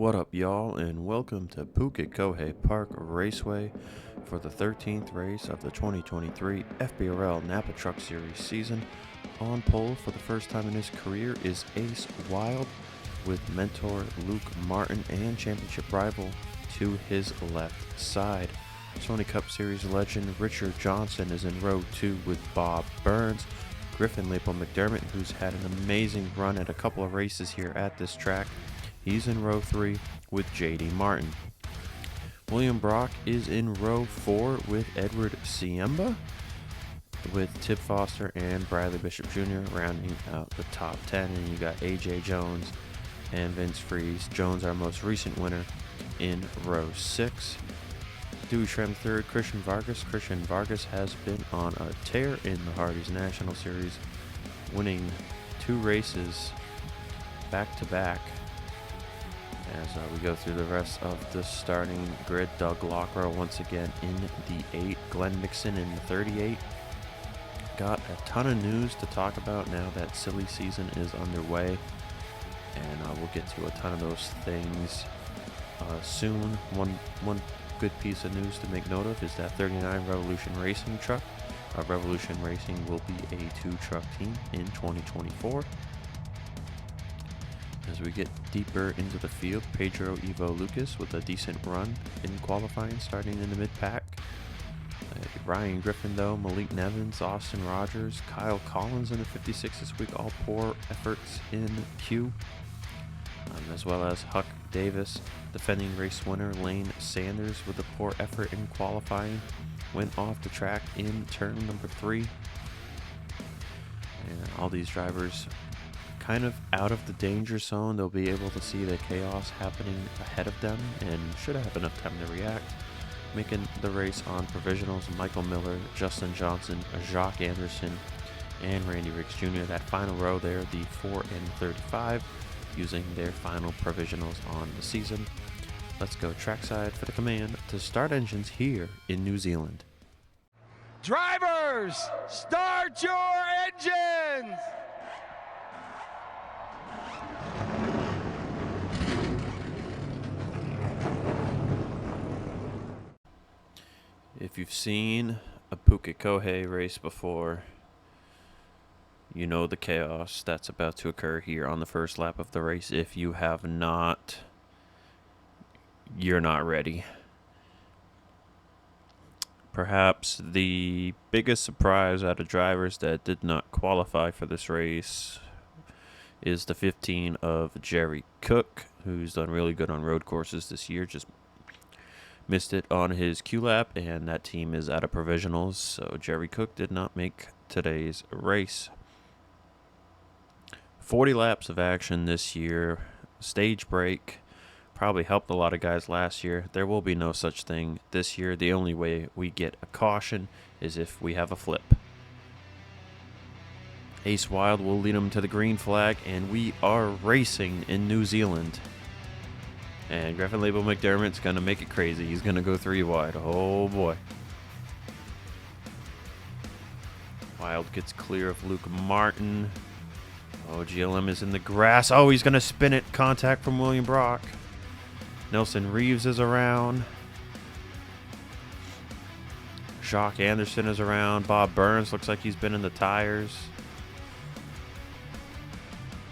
What up, y'all, and welcome to Phuket Kohei Park Raceway for the 13th race of the 2023 FBRL Napa Truck Series season. On pole for the first time in his career is Ace Wild, with mentor Luke Martin and championship rival to his left side. Sony Cup Series legend Richard Johnson is in row 2 with Bob Burns. Griffin Lapel McDermott, who's had an amazing run at a couple of races here at this track, he's in row 3 with JD Martin. William Brock is in row 4 with Edward Siemba, with Tip Foster and Bradley Bishop Jr. rounding out the top 10. And you got AJ Jones and Vince Freeze. Jones, our most recent winner, in row 6. Dewey Schramm III, Christian Vargas. Christian Vargas has been on a tear in the Hardee's National Series, winning 2 races back-to-back. As we go through the rest of the starting grid, Doug Lockrow once again in the 8, Glenn Nixon in the 38. Got a ton of news to talk about now that silly season is underway, and we'll get to a ton of those things soon. One good piece of news to make note of is that 39 Revolution Racing truck. Revolution Racing will be a 2-truck team in 2024. As we get deeper into the field, Pedro Ivo Lucas with a decent run in qualifying, starting in the mid-pack. Ryan Griffin, though, Malik Nevins, Austin Rogers, Kyle Collins in the 56 this week, all poor efforts in Q. As well as Huck Davis, defending race winner Lane Sanders with a poor effort in qualifying, went off the track in turn number 3. And all these drivers kind of out of the danger zone. They'll be able to see the chaos happening ahead of them and should have enough time to react. Making the race on provisionals, Michael Miller, Justin Johnson, Jacques Anderson, and Randy Ricks Jr. That final row there, the 4 and 35, using their final provisionals on the season. Let's go trackside for the command to start engines here in New Zealand. Drivers, start your engines! If you've seen a Phuket Kohei race before, you know the chaos that's about to occur here on the first lap of the race. If you have not, you're not ready. Perhaps the biggest surprise out of drivers that did not qualify for this race is the 15 of Jerry Cook, who's done really good on road courses this year. Just missed it on his Q lap, and that team is out of provisionals, so Jerry Cook did not make today's race. 40 laps of action this year. Stage break probably helped a lot of guys last year. There will be no such thing this year. The only way we get a caution is if we have a flip. Ace Wild will lead him to the green flag, and we are racing in New Zealand. And Griffin Label McDermott's going to make it crazy. He's going to go 3 wide. Oh, boy. Wild gets clear of Luke Martin. Oh, GLM is in the grass. Oh, he's going to spin it. Contact from William Brock. Nelson Reeves is around. Jacques Anderson is around. Bob Burns looks like he's been in the tires.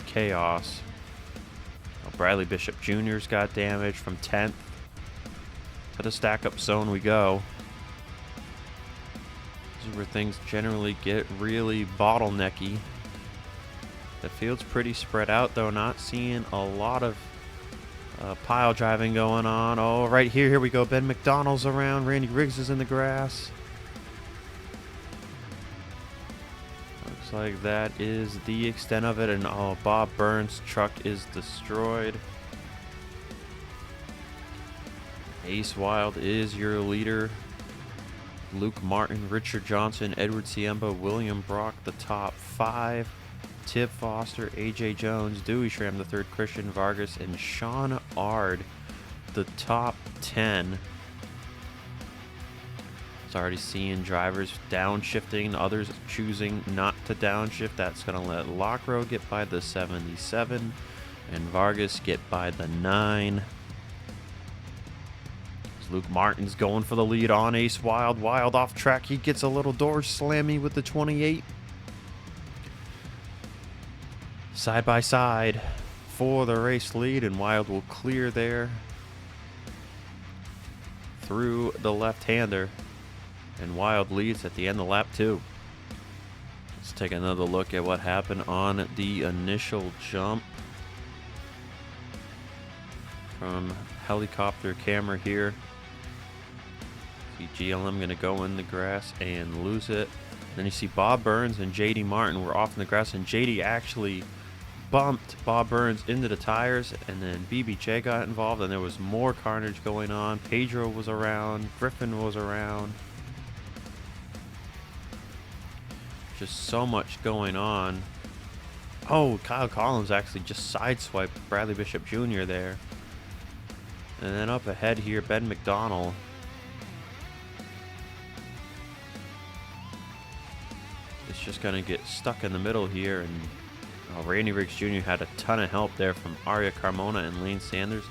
Chaos. Bradley Bishop Jr.'s got damage from 10th. To the stack-up zone we go. This is where things generally get really bottlenecky. The field's pretty spread out, though. Not seeing a lot of pile driving going on. Oh, right here we go. Ben McDonald's around. Randy Riggs is in the grass. Looks like that is the extent of it, and oh, Bob Burns' truck is destroyed. Ace Wild is your leader. Luke Martin, Richard Johnson, Edward Siemba, William Brock, the top 5. Tip Foster, AJ Jones, Dewey Schramm III, Christian Vargas, and Sean Ard, the top 10. It's already seeing drivers downshifting, others choosing not to downshift. That's going to let Lockrow get by the 77 and Vargas get by the 9. Luke Martin's going for the lead on Ace Wild. Wild off track. He gets a little door slammy with the 28. Side by side for the race lead, and Wild will clear there through the left-hander. And Wild leads at the end of lap 2. Let's take another look at what happened on the initial jump from helicopter camera here. See GLM going to go in the grass and lose it. Then you see Bob Burns and JD Martin were off in the grass, and JD actually bumped Bob Burns into the tires, and then BBJ got involved, and there was more carnage going on. Pedro was around, Griffin was around. Just so much going on. Oh, Kyle Collins actually just sideswiped Bradley Bishop Jr. there. And then up ahead here, Ben McDonald. It's just going to get stuck in the middle here, and Randy Riggs Jr. had a ton of help there from Arya Carmona and Lane Sanders,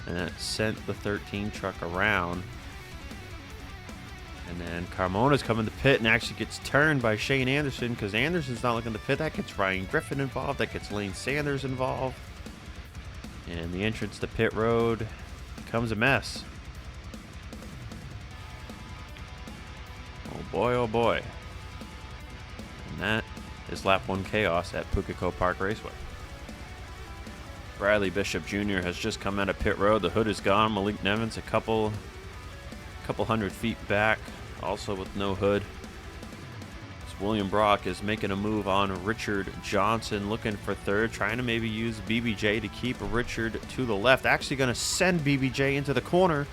and that sent the 13 truck around. And then Carmona's coming to pit and actually gets turned by Shane Anderson, because Anderson's not looking to pit. That gets Ryan Griffin involved. That gets Lane Sanders involved. And the entrance to pit road becomes a mess. Oh boy, oh boy. And that is lap 1 chaos at Pukekohe Park Raceway. Bradley Bishop Jr. has just come out of pit road. The hood is gone. Malik Nevins a couple hundred feet back, also with no hood. As William Brock is making a move on Richard Johnson, looking for third, trying to maybe use BBJ to keep Richard to the left. Actually going to send BBJ into the corner.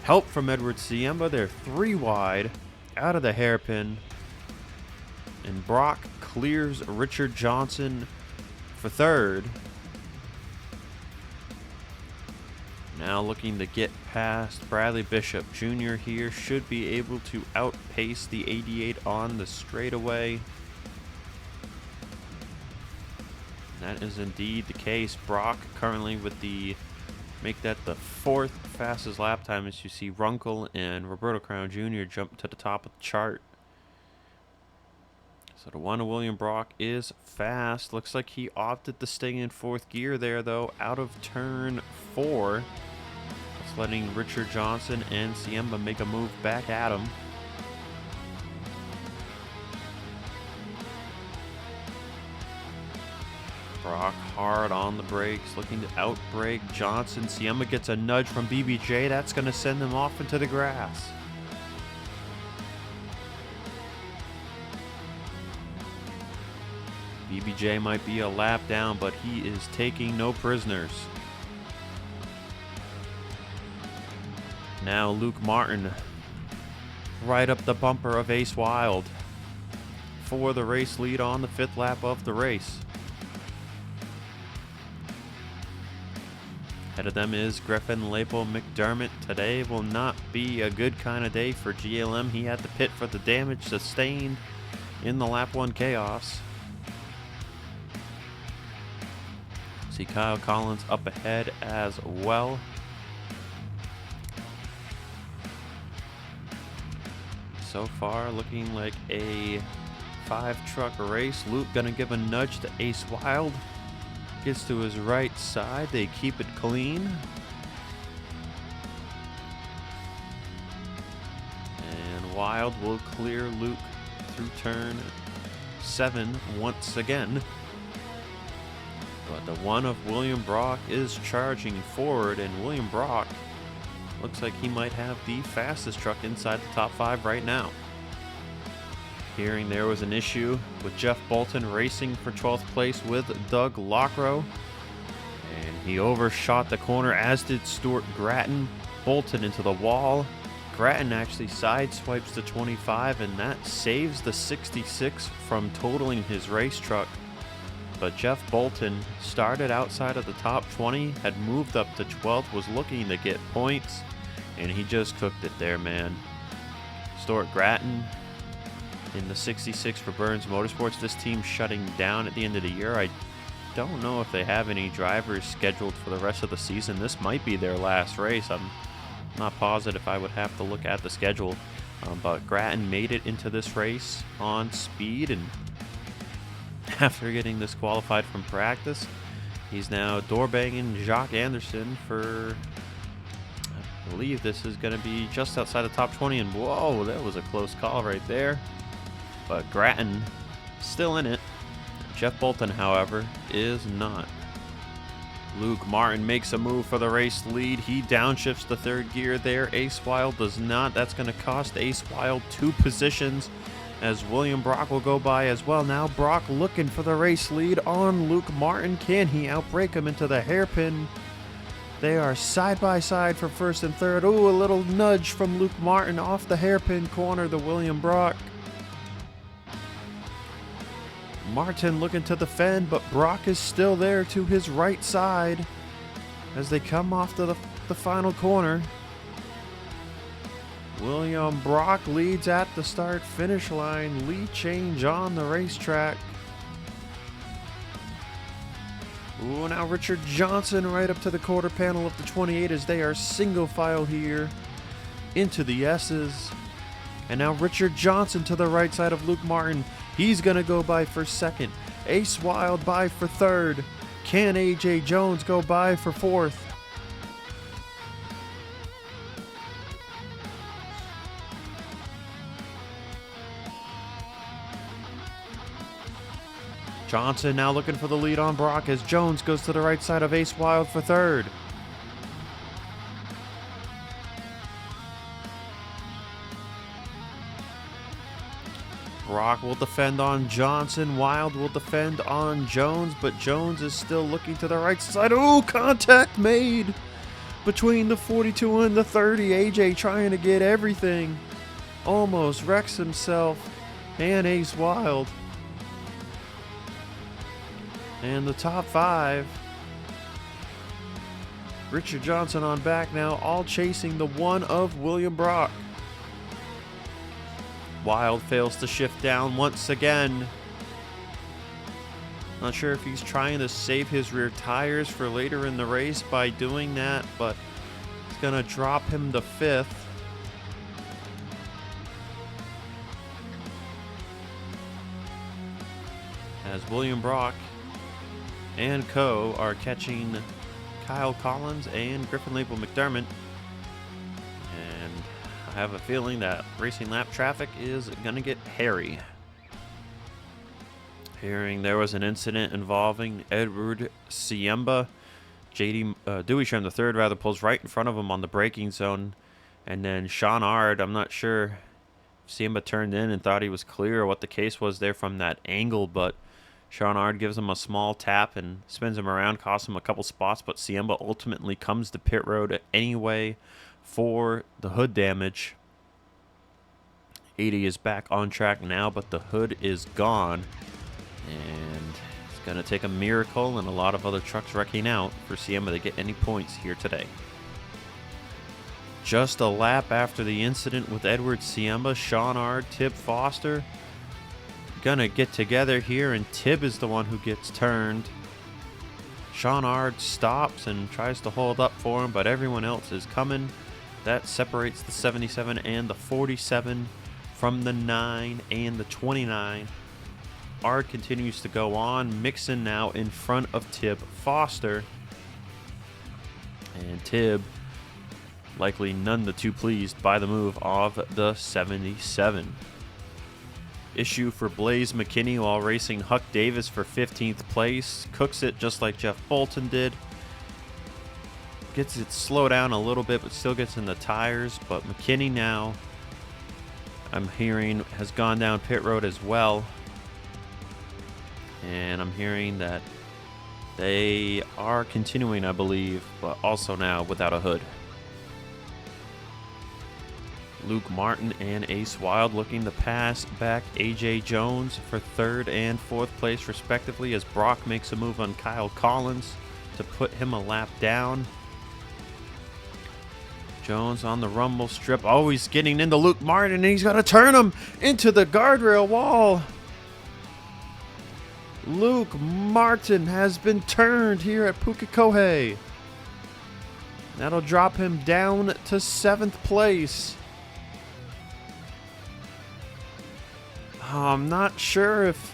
Help from Edward Siemba. They're 3 wide out of the hairpin. And Brock clears Richard Johnson for third. Now looking to get past Bradley Bishop Jr. here. Should be able to outpace the 88 on the straightaway. That is indeed the case. Brock currently with make that the 4th fastest lap time, as you see Runkle and Roberto Crown Jr. jump to the top of the chart. So the one of William Brock is fast. Looks like he opted to stay in 4th gear there, though, out of turn 4. It's letting Richard Johnson and Siemba make a move back at him. Brock hard on the brakes, looking to outbrake Johnson. Siemba gets a nudge from BBJ. That's going to send them off into the grass. BBJ might be a lap down, but he is taking no prisoners. Now Luke Martin right up the bumper of Ace Wild for the race lead on the 5th lap of the race. Ahead of them is Griffin, Lapo, McDermott. Today will not be a good kind of day for GLM. He had to pit for the damage sustained in the lap 1 chaos. See Kyle Collins up ahead as well. So far looking like a 5-truck race. Luke gonna give a nudge to Ace Wild. Gets to his right side. They keep it clean. And Wild will clear Luke through turn 7 once again. But the one of William Brock is charging forward, and William Brock looks like he might have the fastest truck inside the top 5 right now. Hearing there was an issue with Jeff Bolton racing for 12th place with Doug Lockrow, and he overshot the corner, as did Stuart Gratton. Bolton into the wall. Gratton actually sideswipes the 25, and that saves the 66 from totaling his race truck. But Jeff Bolton started outside of the top 20, had moved up to 12th, was looking to get points, and he just cooked it there, man. Stuart Gratton in the 66 for Burns Motorsports. This team shutting down at the end of the year. I don't know if they have any drivers scheduled for the rest of the season. This might be their last race. I'm Not positive. I would have to look at the schedule. But Grattan made it into this race on speed, and after getting disqualified from practice, he's now door banging Jacques Anderson for, I believe this is going to be just outside the top 20. And whoa, that was a close call right there. But Grattan still in it. Jeff Bolton, however, is not. Luke Martin makes a move for the race lead. He downshifts the third gear there. Ace Wild does not. That's going to cost Ace Wild 2 positions, as William Brock will go by as well. Now Brock looking for the race lead on Luke Martin. Can he outbreak him into the hairpin? They are side by side for first and third. Ooh, a little nudge from Luke Martin off the hairpin corner to William Brock. Martin looking to defend, but Brock is still there to his right side as they come off to the final corner. William Brock leads at the start-finish line. Lead change on the racetrack. Ooh, now Richard Johnson right up to the quarter panel of the 28 as they are single file here into the S's. And now Richard Johnson to the right side of Luke Martin. He's going to go by for second. Ace Wild by for third. Can AJ Jones go by for fourth? Johnson now looking for the lead on Brock as Jones goes to the right side of Ace Wild for third. Brock will defend on Johnson. Wild will defend on Jones, but Jones is still looking to the right side. Oh, contact made between the 42 and the 30. AJ trying to get everything. Almost wrecks himself and Ace Wild. And the top 5. Richard Johnson on back now, all chasing the one of William Brock. Wild fails to shift down once again. Not sure if he's trying to save his rear tires for later in the race by doing that, but it's going to drop him to 5th. As William Brock and co are catching Kyle Collins and Griffin Label McDermott. And I have a feeling that racing lap traffic is going to get hairy. Hearing there was an incident involving Edward Siemba. Dewey Shrem III rather pulls right in front of him on the braking zone. And then Sean Ard, I'm not sure if Siemba turned in and thought he was clear or what the case was there from that angle, but Sean Ard gives him a small tap and spins him around, costs him a couple spots, but Siemba ultimately comes to pit road anyway for the hood damage. 80 is back on track now, but the hood is gone. And it's going to take a miracle and a lot of other trucks wrecking out for Siemba to get any points here today. Just a lap after the incident with Edward Siemba, Sean Ard, Tib Foster gonna get together here, and Tib is the one who gets turned. Sean Ard stops and tries to hold up for him, but everyone else is coming. That separates the 77 and the 47 from the 9 and the 29. Ard continues to go on. Mixon now in front of Tib Foster. And Tib likely none the too pleased by the move of the 77. Issue for Blaze McKinney while racing Huck Davis for 15th place. Cooks it just like Jeff Bolton did. Gets it slowed down a little bit, but still gets in the tires. But McKinney now, I'm hearing, has gone down pit road as well. And I'm hearing that they are continuing, I believe, but also now without a hood. Luke Martin and Ace Wild looking to pass back AJ Jones for 3rd and 4th place respectively, as Brock makes a move on Kyle Collins to put him a lap down. Jones on the rumble strip, always getting into Luke Martin, and he's got to turn him into the guardrail wall. Luke Martin has been turned here at Pukekohe. That'll drop him down to 7th place. I'm not sure if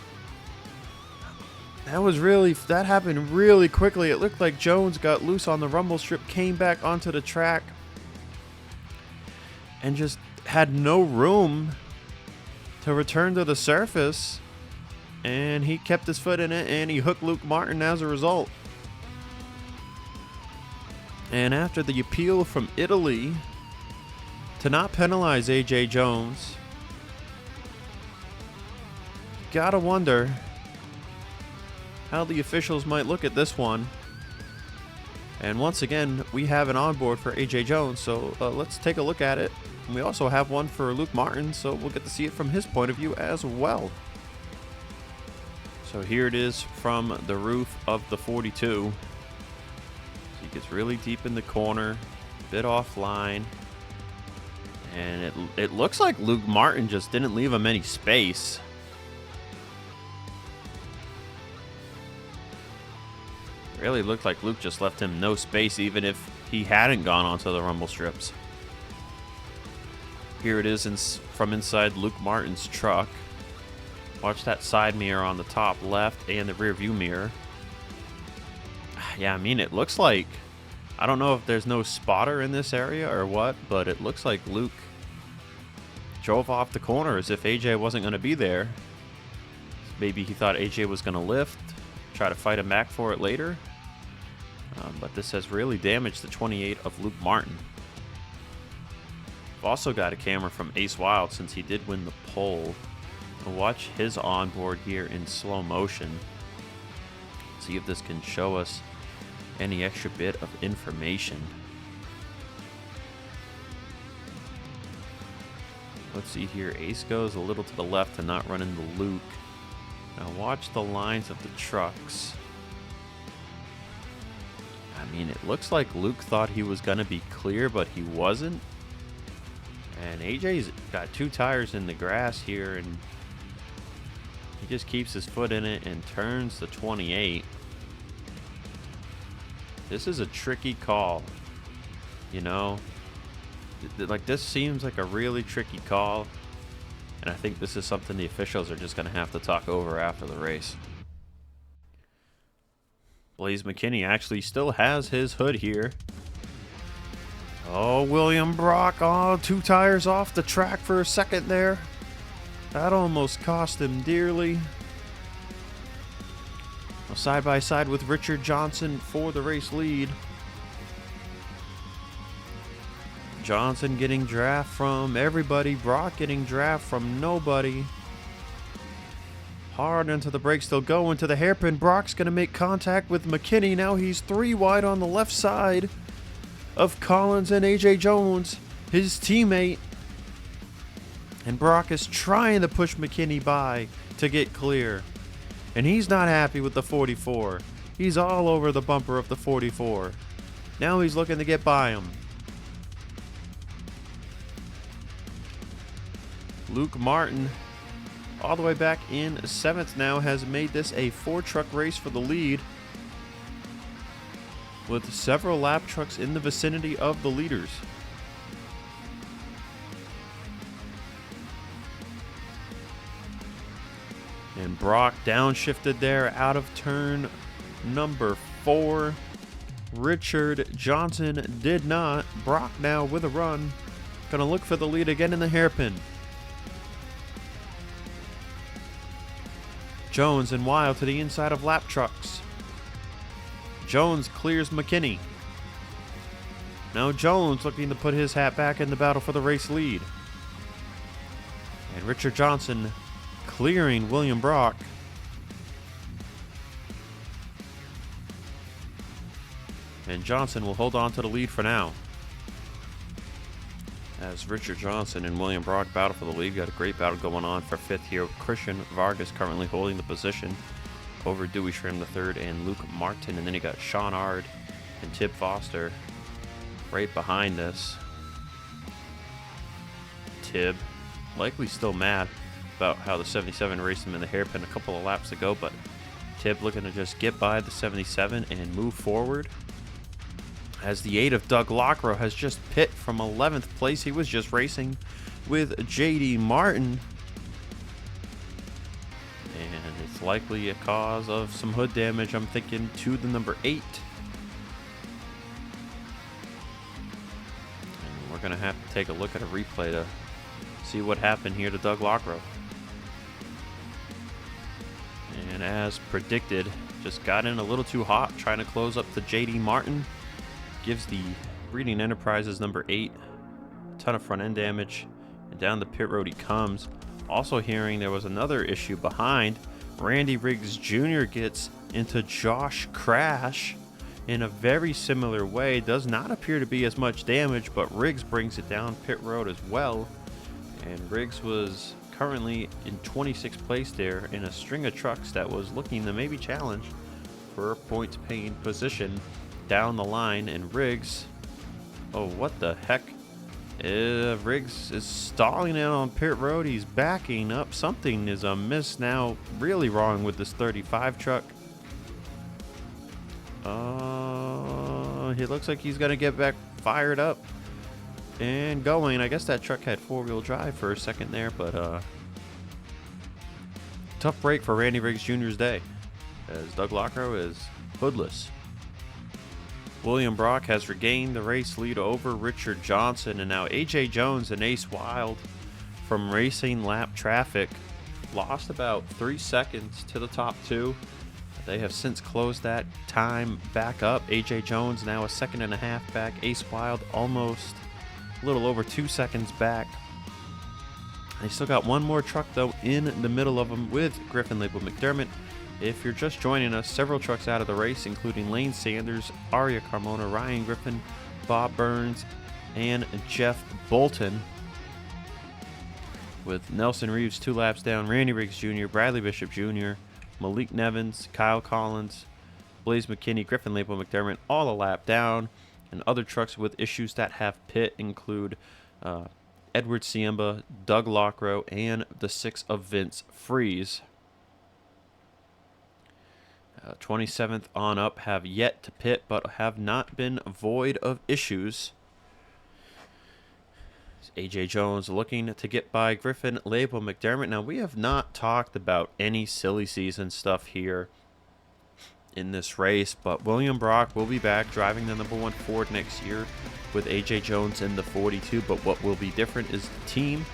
that happened really quickly. It looked like Jones got loose on the rumble strip, came back onto the track, and just had no room to return to the surface. And he kept his foot in it, and he hooked Luke Martin as a result. And after the appeal from Italy to not penalize AJ Jones, gotta wonder how the officials might look at this one. And once again, we have an onboard for AJ Jones, so let's take a look at it. And we also have one for Luke Martin, so we'll get to see it from his point of view as well. So here it is from the roof of the 42. He gets really deep in the corner, bit offline, and it looks like Luke Martin just didn't leave him any space. Really looked like Luke just left him no space, even if he hadn't gone onto the rumble strips. Here it is from inside Luke Martin's truck. Watch that side mirror on the top left and the rear view mirror. Yeah, I mean, it looks like, I don't know if there's no spotter in this area or what, but it looks like Luke drove off the corner as if AJ wasn't going to be there. Maybe he thought AJ was going to lift, try to fight him back for it later. But this has really damaged the 28 of Luke Martin. I've also got a camera from Ace Wild since he did win the pole. We'll watch his onboard here in slow motion. See if this can show us any extra bit of information. Let's see here. Ace goes a little to the left to not run into Luke. Now watch the lines of the trucks. I mean, it looks like Luke thought he was going to be clear, but he wasn't. And AJ's got 2 tires in the grass here, and he just keeps his foot in it and turns the 28. This is a tricky call, you know. Like, this seems like a really tricky call, and I think this is something the officials are just going to have to talk over after the race. Blaze McKinney actually still has his hood here. Oh, William Brock, 2 tires off the track for a second there. That almost cost him dearly. Side by side with Richard Johnson for the race lead. Johnson getting draft from everybody. Brock getting draft from nobody. Hard into the brakes. They'll go into the hairpin. Brock's going to make contact with McKinney. Now he's 3 wide on the left side of Collins and AJ Jones, his teammate. And Brock is trying to push McKinney by to get clear. And he's not happy with the 44. He's all over the bumper of the 44. Now he's looking to get by him. Luke Martin, all the way back in 7th now, has made this a 4-truck race for the lead, with several lap trucks in the vicinity of the leaders. And Brock downshifted there out of turn number 4. Richard Johnson did not. Brock now with a run. Gonna look for the lead again in the hairpin. Jones and Wild to the inside of lap trucks. Jones clears McKinney. Now Jones looking to put his hat back in the battle for the race lead. And Richard Johnson clearing William Brock. And Johnson will hold on to the lead for now. As Richard Johnson and William Brock battle for the lead. Got a great battle going on for 5th here. Christian Vargas currently holding the position over Dewey Schramm III and Luke Martin. And then you got Sean Ard and Tib Foster right behind this. Tib likely still mad about how the 77 raced him in the hairpin a couple of laps ago, but Tib looking to just get by the 77 and move forward. as the 8 of Doug Lockrow has just pit from 11th place. He was just racing with JD Martin, and it's likely a cause of some hood damage, I'm thinking, to the number 8. And we're going to have to take a look at a replay to see what happened here to Doug Lockrow. And as predicted, just got in a little too hot trying to close up to JD Martin. Gives the Breeding Enterprises number 8 a ton of front end damage, and down the pit road he comes. Also hearing there was another issue behind. Randy Riggs Jr. gets into Josh Crash in a very similar way. Does not appear to be as much damage, but Riggs brings it down pit road as well. And Riggs was currently in 26th place there in a string of trucks that was looking to maybe challenge for points paying position down the line. And Riggs, oh, what the heck? Riggs is stalling out on pit road. He's backing up. Something is amiss now, really wrong with this 35 truck. He looks like he's gonna get back fired up and going. I guess that truck had four-wheel drive for a second there, but tough break for Randy Riggs Jr.'s day, as Doug Lockrow is hoodless. William Brock has regained the race lead over Richard Johnson, and now AJ Jones and Ace Wild from racing lap traffic lost about 3 seconds to the top two. They have since closed that time back up. AJ Jones now a 1.5 seconds back. Ace Wild almost a little over 2 seconds back. They still got one more truck though in the middle of them with Griffin Label McDermott. If you're just joining us, several trucks out of the race, including Lane Sanders, Aria Carmona, Ryan Griffin, Bob Burns, and Jeff Bolton. With Nelson Reeves 2 laps down, Randy Riggs Jr., Bradley Bishop Jr., Malik Nevins, Kyle Collins, Blaze McKinney, Griffin Label McDermott, all a lap down. And other trucks with issues that have pit include Edward Siemba, Doug Lockrow, and the 6 of Vince Freeze. 27th on up have yet to pit, but have not been void of issues. AJ Jones looking to get by Griffin Label McDermott. Now, we have not talked about any silly season stuff here in this race, but William Brock will be back driving the number 1 Ford next year with AJ Jones in the 42. But what will be different is the team.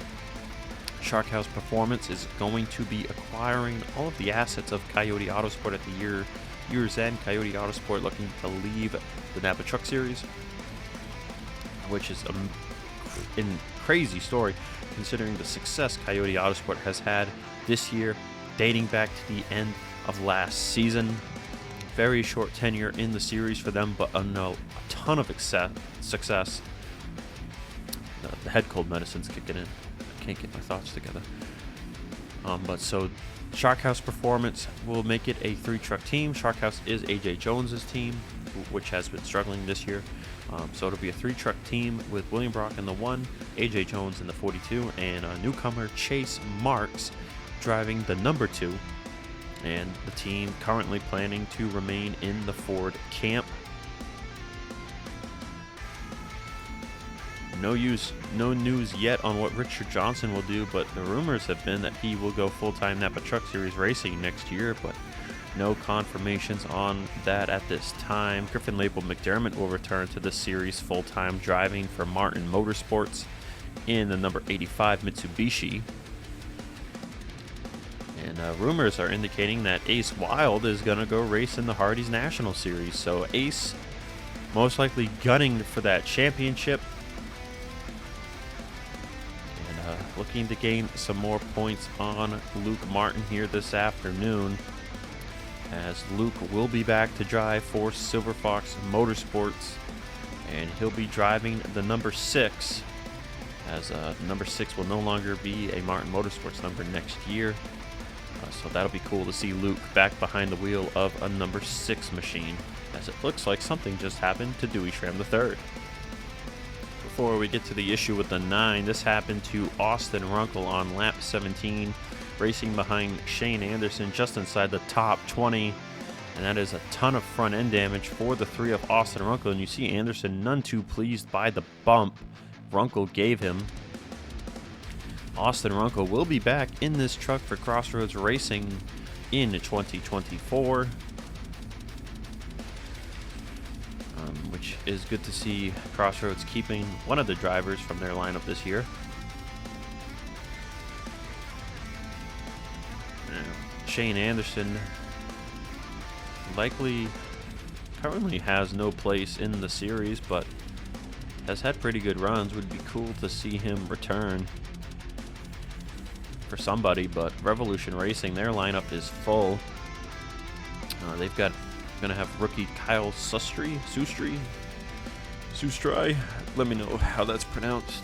Shark House Performance is going to be acquiring all of the assets of Coyote Autosport at the year's end. Coyote Autosport looking to leave the Napa Truck Series, which is a crazy story considering the success Coyote Autosport has had this year, dating back to the end of last season. Very short tenure in the series for them, but a ton of success. The head cold medicine's kicking in. Can't get my thoughts together. But so Shark House Performance will make it a 3-truck team. Shark House is AJ Jones's team, which has been struggling this year. So it'll be a 3-truck team with William Brock in the 1, AJ Jones in the 42, and a newcomer Chase Marks driving the number 2. And the team currently planning to remain in the Ford camp. No news yet on what Richard Johnson will do, but the rumors have been that he will go full-time Napa Truck Series racing next year, but no confirmations on that at this time. Griffin Label McDermott will return to the series full-time, driving for Martin Motorsports in the number 85 Mitsubishi. And rumors are indicating that Ace Wild is going to go race in the Hardee's National Series. So Ace most likely gunning for that championship. Looking to gain some more points on Luke Martin here this afternoon, as Luke will be back to drive for Silver Fox Motorsports, and he'll be driving the number 6, as number 6 will no longer be a Martin Motorsports number next year. So that'll be cool to see Luke back behind the wheel of a number 6 machine, as it looks like something just happened to Dewey Schramm III. Before we get to the issue with the 9, this happened to Austin Runkle on lap 17, racing behind Shane Anderson just inside the top 20. And that is a ton of front end damage for the 3 of Austin Runkle. And you see Anderson none too pleased by the bump Runkle gave him. Austin Runkle will be back in this truck for Crossroads Racing in 2024. Which is good to see Crossroads keeping one of the drivers from their lineup this year. Shane Anderson likely currently has no place in the series, but has had pretty good runs. Would be cool to see him return for somebody, but Revolution Racing, their lineup is full. They've got gonna have rookie Kyle Sustry. Let me know how that's pronounced.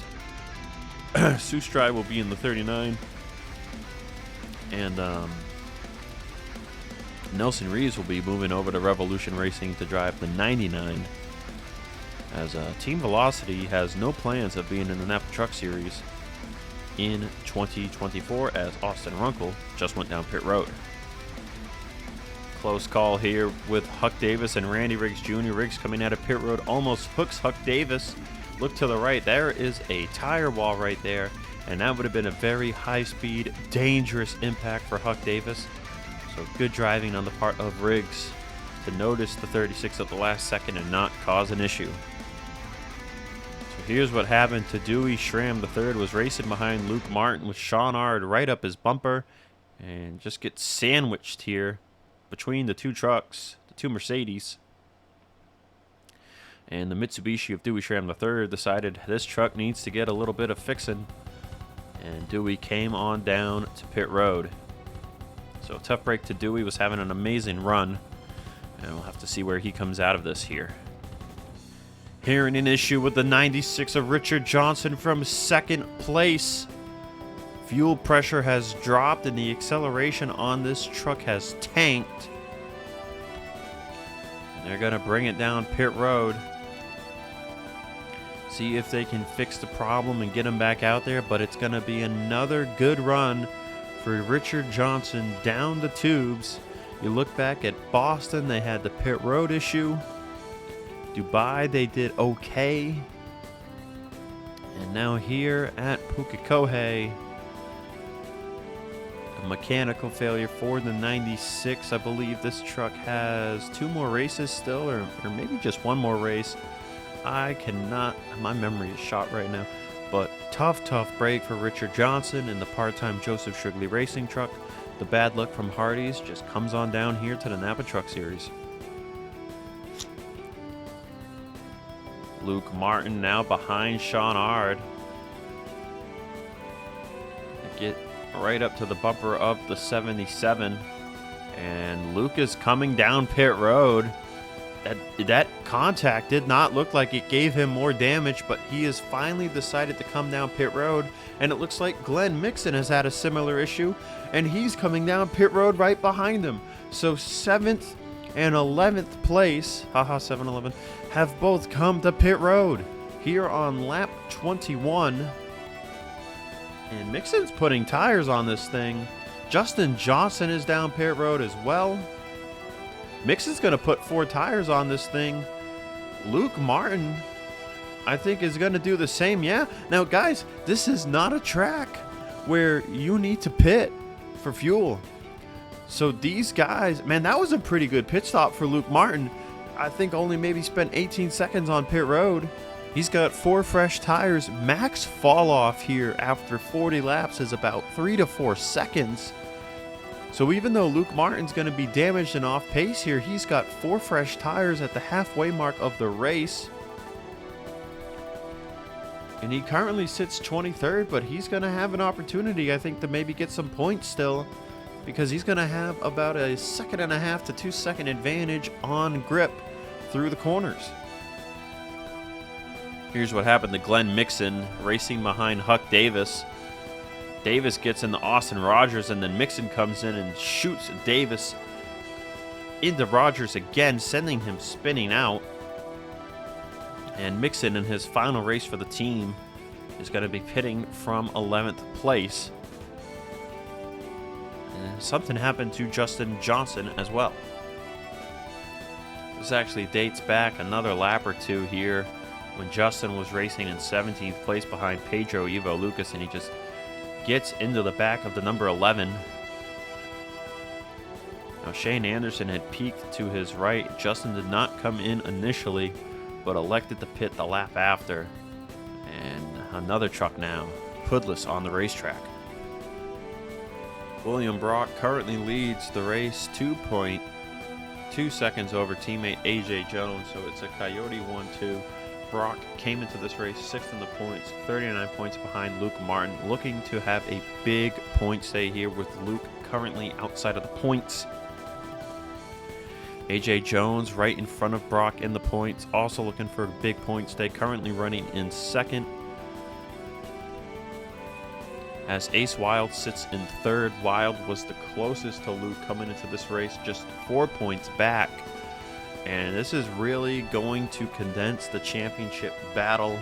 Sustry will be in the 39, and Nelson Reeves will be moving over to Revolution Racing to drive the 99, as Team Velocity has no plans of being in the Napa Truck Series in 2024, as Austin Runkle just went down pit road. Close call here with Huck Davis and Randy Riggs Jr. Riggs coming out of pit road almost hooks Huck Davis. Look to the right, there is a tire wall right there, and that would have been a very high-speed, dangerous impact for Huck Davis. So good driving on the part of Riggs to notice the 36 at the last second and not cause an issue. So here's what happened to Dewey Schramm. The third was racing behind Luke Martin with Sean Ard right up his bumper, and just gets sandwiched here between the two trucks, the two Mercedes. And the Mitsubishi of Dewey Schramm III decided this truck needs to get a little bit of fixing, and Dewey came on down to pit road. So tough break to Dewey, was having an amazing run, and we'll have to see where he comes out of this here. Hearing an issue with the 96 of Richard Johnson from second place. Fuel pressure has dropped and the acceleration on this truck has tanked. And they're going to bring it down pit road. See if they can fix the problem and get him back out there, but it's going to be another good run for Richard Johnson down the tubes. You look back at Boston, they had the pit road issue. Dubai, they did okay. And now here at Pukekohe, a mechanical failure for the 96. I believe this truck has 2 more races still, or maybe just 1 more race. I cannot, my memory is shot right now. But tough break for Richard Johnson in the part-time Joseph Shrigley Racing truck. The bad luck from Hardee's just comes on down here to the Napa Truck Series. Luke Martin now behind Sean Ard. Get right up to the bumper of the 77. And Luke is coming down pit road. That contact did not look like it gave him more damage, but he has finally decided to come down pit road, and it looks like Glenn Mixon has had a similar issue, and he's coming down pit road right behind him. So 7th and 11th place, 7-11, have both come to pit road here on lap 21. And Mixon's putting tires on this thing. Justin Johnson is down pit road as well. Mixon's going to put 4 tires on this thing. Luke Martin, I think, is going to do the same. Yeah. Now, guys, this is not a track where you need to pit for fuel. So these guys, man, that was a pretty good pit stop for Luke Martin. I think only maybe spent 18 seconds on pit road. He's got 4 fresh tires. Max fall off here after 40 laps is about 3 to 4 seconds. So even though Luke Martin's going to be damaged and off pace here, he's got 4 fresh tires at the halfway mark of the race. And he currently sits 23rd, but he's going to have an opportunity, I think, to maybe get some points still, because he's going to have about a 1.5 to 2 second advantage on grip through the corners. Here's what happened to Glenn Mixon racing behind Huck Davis. Davis gets into Austin Rogers, and then Mixon comes in and shoots Davis into Rogers again, sending him spinning out. And Mixon, in his final race for the team, is going to be pitting from 11th place. And something happened to Justin Johnson as well. This actually dates back another lap or two here when Justin was racing in 17th place behind Pedro Ivo Lucas, and he just gets into the back of the number 11. Now Shane Anderson had peeked to his right. Justin did not come in initially, but elected to pit the lap after. And another truck now, hoodless on the racetrack. William Brock currently leads the race 2.2 seconds over teammate AJ Jones, so it's a Coyote 1-2. Brock came into this race 6th in the points, 39 points behind Luke Martin, looking to have a big point stay here with Luke currently outside of the points. AJ Jones right in front of Brock in the points, also looking for a big point stay, currently running in 2nd. As Ace Wild sits in 3rd. Wild was the closest to Luke coming into this race, just 4 points back. And this is really going to condense the championship battle.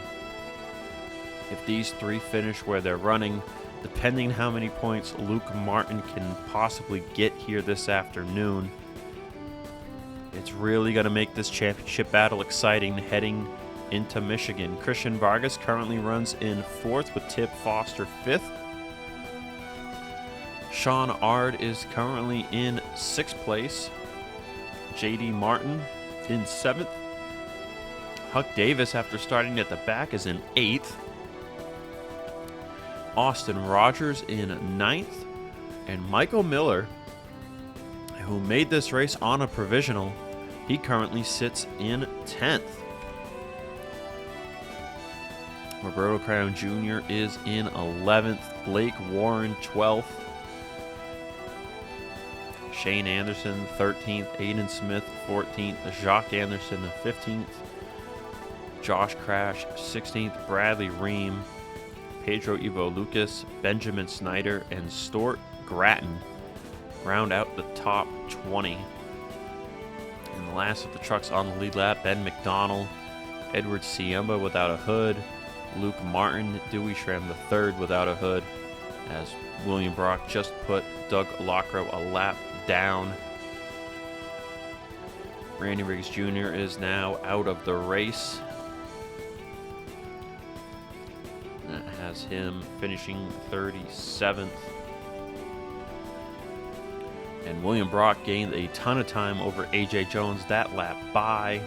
If these three finish where they're running, depending how many points Luke Martin can possibly get here this afternoon, it's really going to make this championship battle exciting heading into Michigan. Christian Vargas currently runs in 4th with Tip Foster 5th. Sean Ard is currently in 6th place. JD Martin in 7th. Huck Davis, after starting at the back, is in 8th. Austin Rogers in 9th. And Michael Miller, who made this race on a provisional, he currently sits in 10th. Roberto Crown Jr. is in 11th. Blake Warren 12th. Shane Anderson 13th. Aiden Smith 14th. Jacques Anderson 15th. Josh Crash 16th. Bradley Ream, Pedro Ivo Lucas, Benjamin Snyder, and Stuart Grattan round out the top 20. And the last of the trucks on the lead lap, Ben McDonald, Edward Siemba without a hood, Luke Martin, Dewey Schramm III without a hood, as William Brock just put Doug Lockrow a lap down. Randy Riggs Jr. is now out of the race. That has him finishing 37th. And William Brock gained a ton of time over AJ Jones that lap by,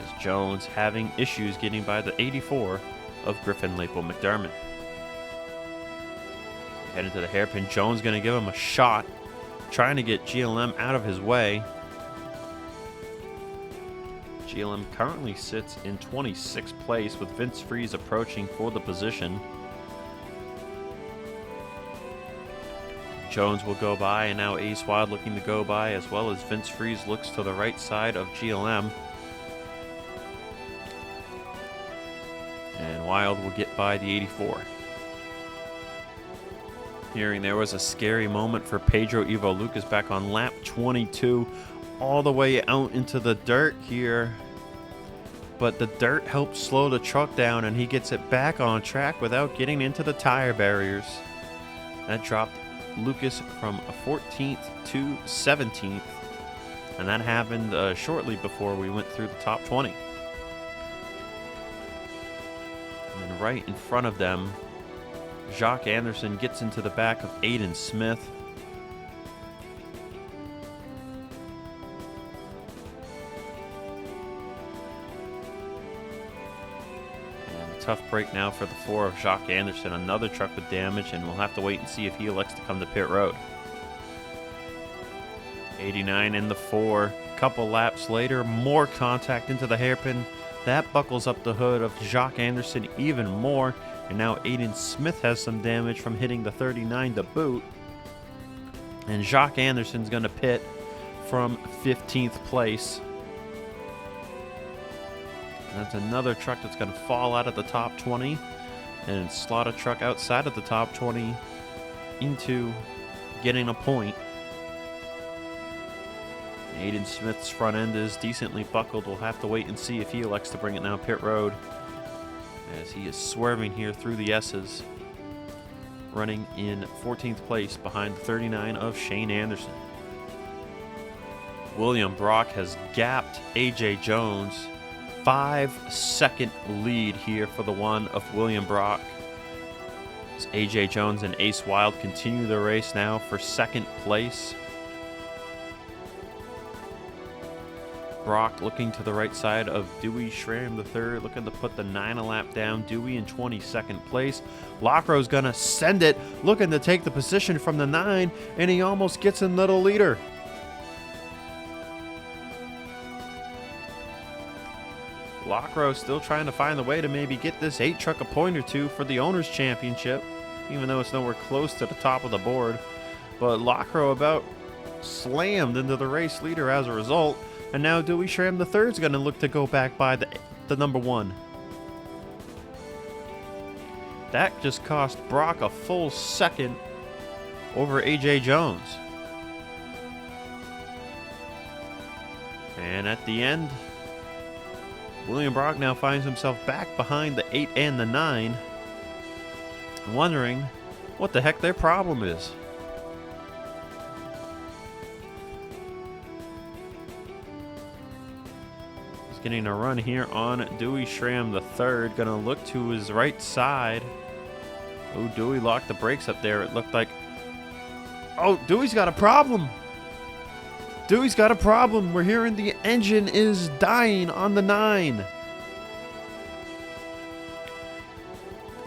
as Jones having issues getting by the 84 of Griffin Lapo McDermott. Head into the hairpin. Jones going to give him a shot, trying to get GLM out of his way. GLM currently sits in 26th place with Vince Freeze approaching for the position. Jones will go by, and now Ace Wild looking to go by, as well as Vince Freeze looks to the right side of GLM. And Wild will get by the 84. Hearing there was a scary moment for Pedro Ivo Lucas back on lap 22, all the way out into the dirt here. But the dirt helps slow the truck down, and he gets it back on track without getting into the tire barriers. That dropped Lucas from 14th to 17th, and that happened shortly before we went through the top 20. And then right in front of them, Jacques Anderson gets into the back of Aiden Smith. And a tough break now for the 4 of Jacques Anderson. Another truck with damage, and we'll have to wait and see if he elects to come to pit road. 89 in the 4. Couple laps later, more contact into the hairpin. That buckles up the hood of Jacques Anderson even more. And now Aiden Smith has some damage from hitting the 39 to boot. And Jacques Anderson's going to pit from 15th place. And that's another truck that's going to fall out of the top 20 and slot a truck outside of the top 20 into getting a point. Aiden Smith's front end is decently buckled. We'll have to wait and see if he elects to bring it down pit road, as he is swerving here through the S's, running in 14th place behind the 39 of Shane Anderson. William Brock has gapped A.J. Jones. 5-second lead here for the one of William Brock. As A.J. Jones and Ace Wild continue the race now for second place. Brock looking to the right side of Dewey Schramm III, looking to put the 9 a lap down. Dewey in 22nd place. Lockrow's gonna send it, looking to take the position from the 9, and he almost gets into the leader. Lockrow still trying to find the way to maybe get this 8 truck a point or two for the Owners' Championship, even though it's nowhere close to the top of the board. But Lockrow about slammed into the race leader as a result. And now Dewey Schramm III is going to look to go back by the number 1. That just cost Brock a full second over A.J. Jones. And at the end, William Brock now finds himself back behind the 8 and the 9, wondering what the heck their problem is. Getting a run here on Dewey Schramm III. Gonna look to his right side. Oh, Dewey locked the brakes up there. It looked like... Oh, Dewey's got a problem. Dewey's got a problem. We're hearing the engine is dying on the 9.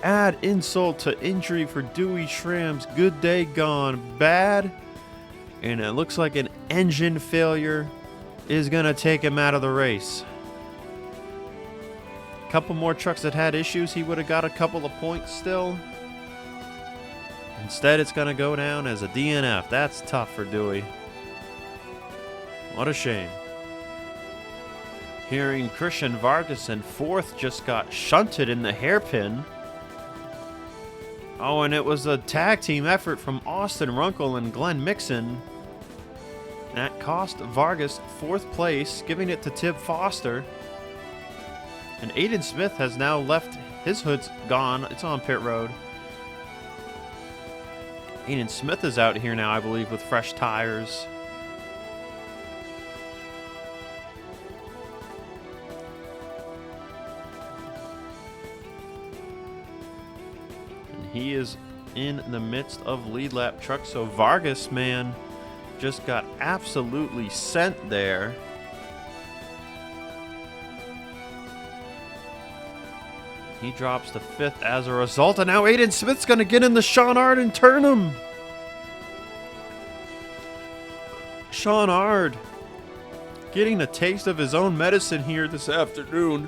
Add insult to injury for Dewey Schramm's good day gone bad. And it looks like an engine failure is gonna take him out of the race. Couple more trucks that had issues, he would have got a couple of points still. Instead, it's going to go down as a DNF. That's tough for Dewey. What a shame. Hearing Christian Vargas in 4th just got shunted in the hairpin. Oh, and it was a tag team effort from Austin Runkle and Glenn Mixon. That cost Vargas 4th place, giving it to Tib Foster. And Aiden Smith has now left. His hood's gone. It's on pit road. Aiden Smith is out here now, I believe, with fresh tires. And he is in the midst of lead lap truck. So Vargas, man, just got absolutely sent there. He drops to 5th as a result, and now Aiden Smith's going to get in the Sean Ard and turn him. Sean Ard getting a taste of his own medicine here this afternoon.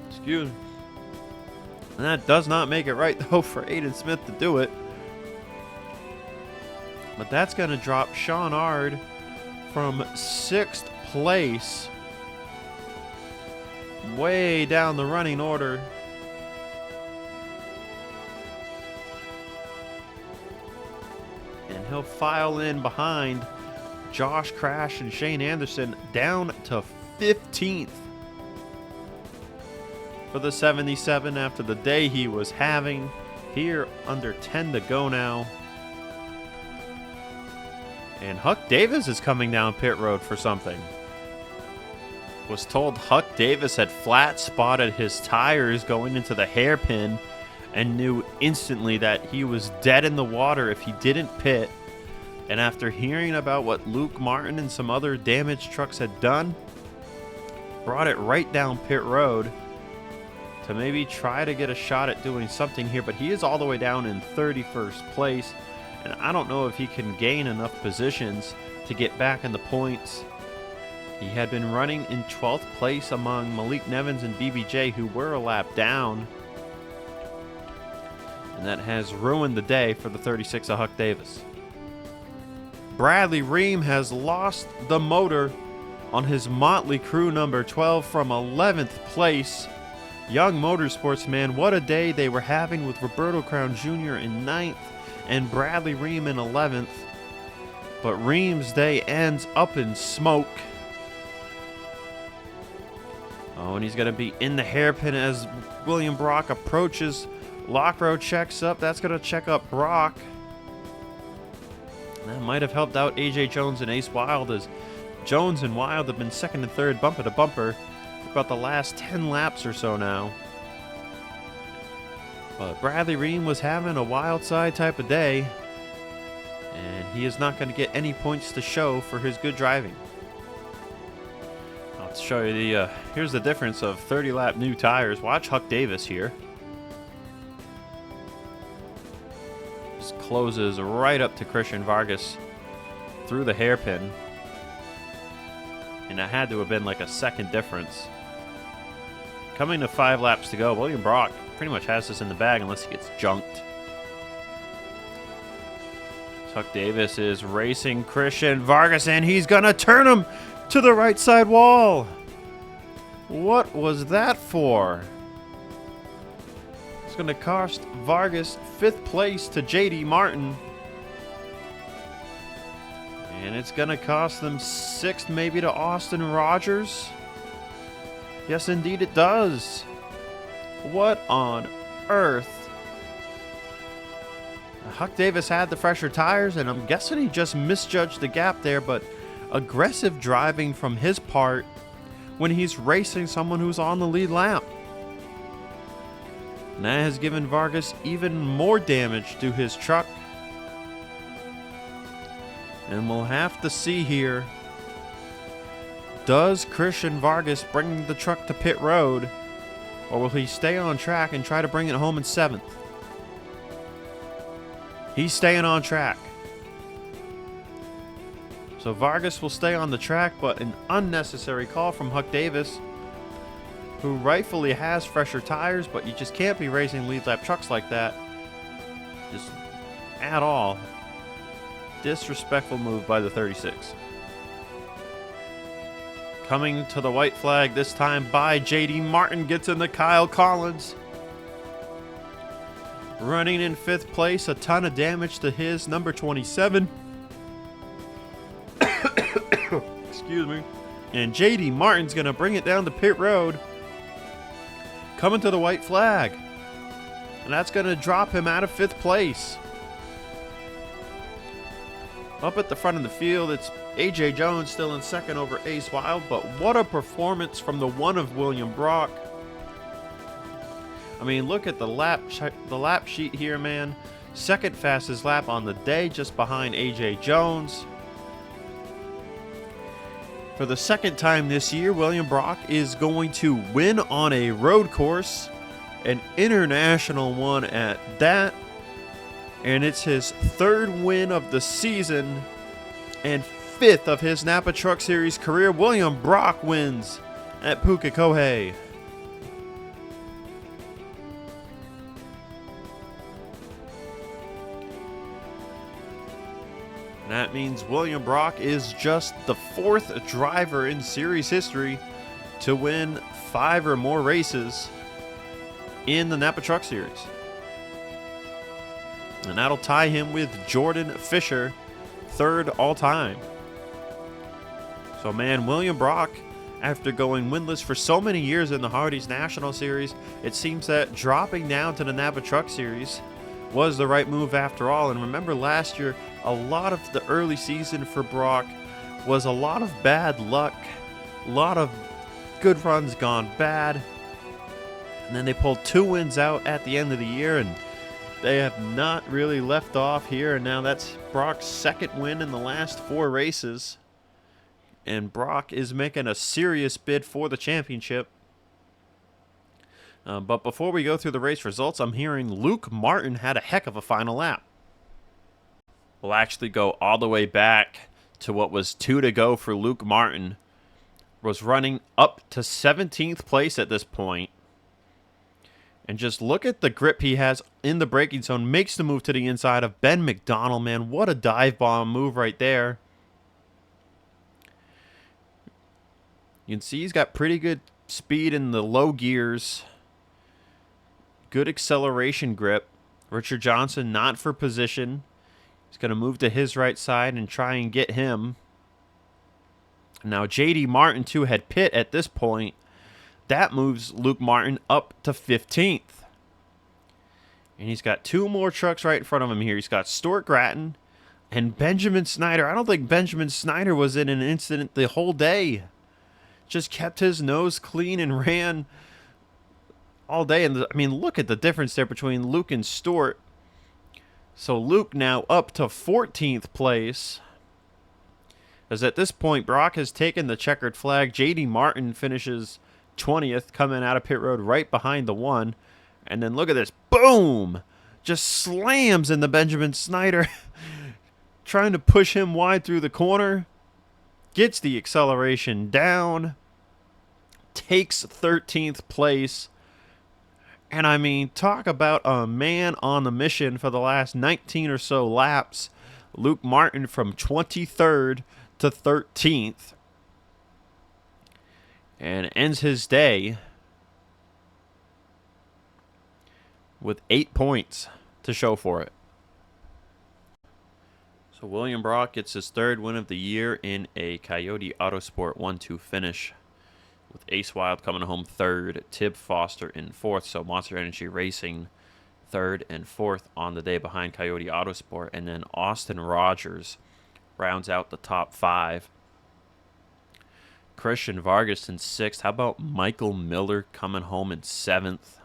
Excuse me. And that does not make it right, though, for Aiden Smith to do it. But that's going to drop Sean Ard from 6th place way down the running order. And he'll file in behind Josh Crash and Shane Anderson down to 15th for the 77 after the day he was having. Here under 10 to go now. And Huck Davis is coming down pit road for something. Was told Huck Davis had flat spotted his tires going into the hairpin and knew instantly that he was dead in the water if he didn't pit. And after hearing about what Luke Martin and some other damaged trucks had done, brought it right down pit road to maybe try to get a shot at doing something here. But he is all the way down in 31st place, and I don't know if he can gain enough positions to get back in the points. He had been running in 12th place among Malik Nevins and BBJ, who were a lap down. And that has ruined the day for the 36 of Huck Davis. Bradley Ream has lost the motor on his Motley Crew number 12 from 11th place. Young Motorsports, man, what a day they were having with Roberto Crown Jr. in 9th and Bradley Ream in 11th. But Ream's day ends up in smoke. Oh, and he's going to be in the hairpin as William Brock approaches. Lockrow checks up. That's going to check up Brock. That might have helped out A.J. Jones and Ace Wild, as Jones and Wild have been second and third bumper to bumper for about the last 10 laps or so now. But Bradley Ream was having a wild side type of day, and he is not going to get any points to show for his good driving. I'll show you here's the difference of 30 lap new tires. Watch Huck Davis here. Just closes right up to Christian Vargas through the hairpin. And that had to have been like a second difference. Coming to 5 laps to go, William Brock pretty much has this in the bag unless he gets junked. Huck Davis is racing Christian Vargas, and he's going to turn him to the right side wall. What was that for? It's going to cost Vargas 5th place to J.D. Martin. And it's going to cost them 6th maybe to Austin Rogers. Yes, indeed it does. What on earth? Huck Davis had the fresher tires, and I'm guessing he just misjudged the gap there, but aggressive driving from his part when he's racing someone who's on the lead lap. And that has given Vargas even more damage to his truck. And we'll have to see here. Does Christian Vargas bring the truck to pit road, or will he stay on track and try to bring it home in 7th? He's staying on track. So Vargas will stay on the track, but an unnecessary call from Huck Davis, who rightfully has fresher tires, but you just can't be racing lead lap trucks like that. Just at all. Disrespectful move by the 36. Coming to the white flag this time by J.D. Martin, gets into Kyle Collins. Running in 5th place, a ton of damage to his number 27. Excuse me. And J.D. Martin's going to bring it down to pit road. Coming to the white flag. And that's going to drop him out of 5th place. Up at the front of the field, it's A.J. Jones still in 2nd over Ace Wild. But what a performance from the one of William Brock. I mean, look at the lap sheet here, man. 2nd fastest lap on the day, just behind A.J. Jones. For the 2nd time this year, William Brock is going to win on a road course, an international one at that. And it's his 3rd win of the season and 5th of his Napa Truck Series career. William Brock wins at Pukekohe. That means William Brock is just the 4th driver in series history to win 5 or more races in the Napa Truck Series. And that'll tie him with Jordan Fisher, 3rd all-time. So, man, William Brock, after going winless for so many years in the Hardee's National Series, it seems that dropping down to the Napa Truck Series was the right move after all. And remember last year, a lot of the early season for Brock was a lot of bad luck, a lot of good runs gone bad. And then they pulled 2 wins out at the end of the year, and they have not really left off here. And now that's Brock's 2nd win in the last 4 races. And Brock is making a serious bid for the championship. But before we go through the race results, I'm hearing Luke Martin had a heck of a final lap. We'll actually go all the way back to what was 2 to go for Luke Martin. Was running up to 17th place at this point. And just look at the grip he has in the braking zone. Makes the move to the inside of Ben McDonald, man. What a dive bomb move right there. You can see he's got pretty good speed in the low gears. Good acceleration grip. Richard Johnson not for position. He's going to move to his right side and try and get him. Now J.D. Martin too had pit at this point. That moves Luke Martin up to 15th. And he's got 2 more trucks right in front of him here. He's got Stuart Gratton, And Benjamin Snyder, I don't think Benjamin Snyder was in an incident the whole day. Just kept his nose clean and ran all day. And I mean, look at the difference there between Luke and Stewart. So Luke now up to 14th place. As at this point, Brock has taken the checkered flag. J.D. Martin finishes 20th, coming out of pit road right behind the one. And then look at this. Boom! Just slams in the Benjamin Snyder. Trying to push him wide through the corner. Gets the acceleration down. Takes 13th place. And I mean, talk about a man on the mission for the last 19 or so laps. Luke Martin from 23rd to 13th. And ends his day with 8 points to show for it. So William Brock gets his third win of the year in a Coyote Autosport 1-2 finish, with Ace Wild coming home third, Tib Foster in fourth. So Monster Energy Racing third and fourth on the day behind Coyote Autosport. And then Austin Rogers rounds out the top five. Christian Vargas in sixth. How about Michael Miller coming home in seventh?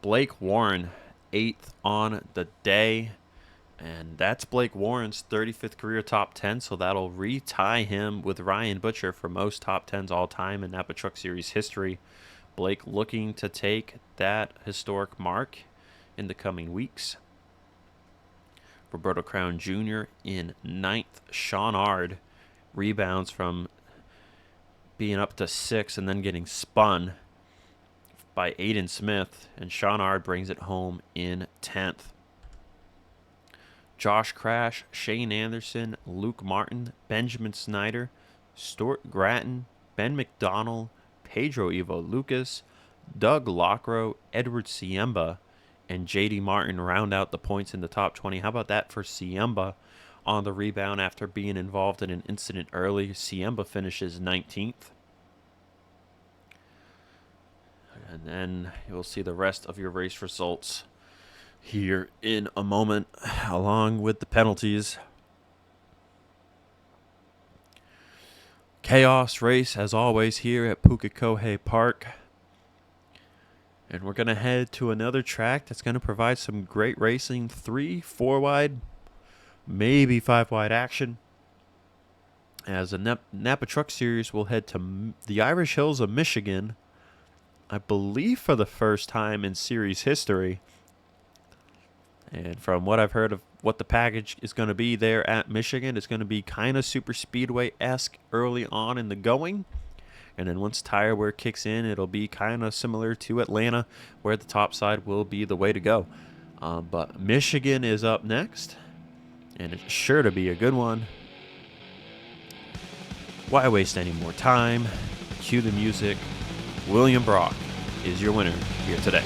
Blake Warren, 8th on the day. And that's Blake Warren's 35th career top 10, so that'll re-tie him with Ryan Butcher for most top 10s all time in Napa Truck Series history. Blake looking to take that historic mark in the coming weeks. Roberto Crown Jr. in 9th. Sean Ard rebounds from being up to 6th and then getting spun by Aiden Smith, and Sean Ard brings it home in 10th. Josh Crash, Shane Anderson, Luke Martin, Benjamin Snyder, Stuart Gratton, Ben McDonald, Pedro Ivo Lucas, Doug Lockrow, Edward Siemba, and J.D. Martin round out the points in the top 20. How about that for Siemba on the rebound after being involved in an incident early? Siemba finishes 19th. And then you'll see the rest of your race results here in a moment, along with the penalties. Chaos race, as always, here at Pukekohe Park. And we're going to head to another track that's going to provide some great racing. 3, 4 wide, maybe 5 wide action. As the Napa Truck Series will head to the Irish Hills of Michigan, I believe for the first time in series history. And from what I've heard of what the package is going to be there at Michigan, it's going to be kind of super speedway-esque early on in the going. And then once tire wear kicks in, it'll be kind of similar to Atlanta, where the top side will be the way to go. But Michigan is up next, and it's sure to be a good one. Why waste any more time? Cue the music. William Brock is your winner here today.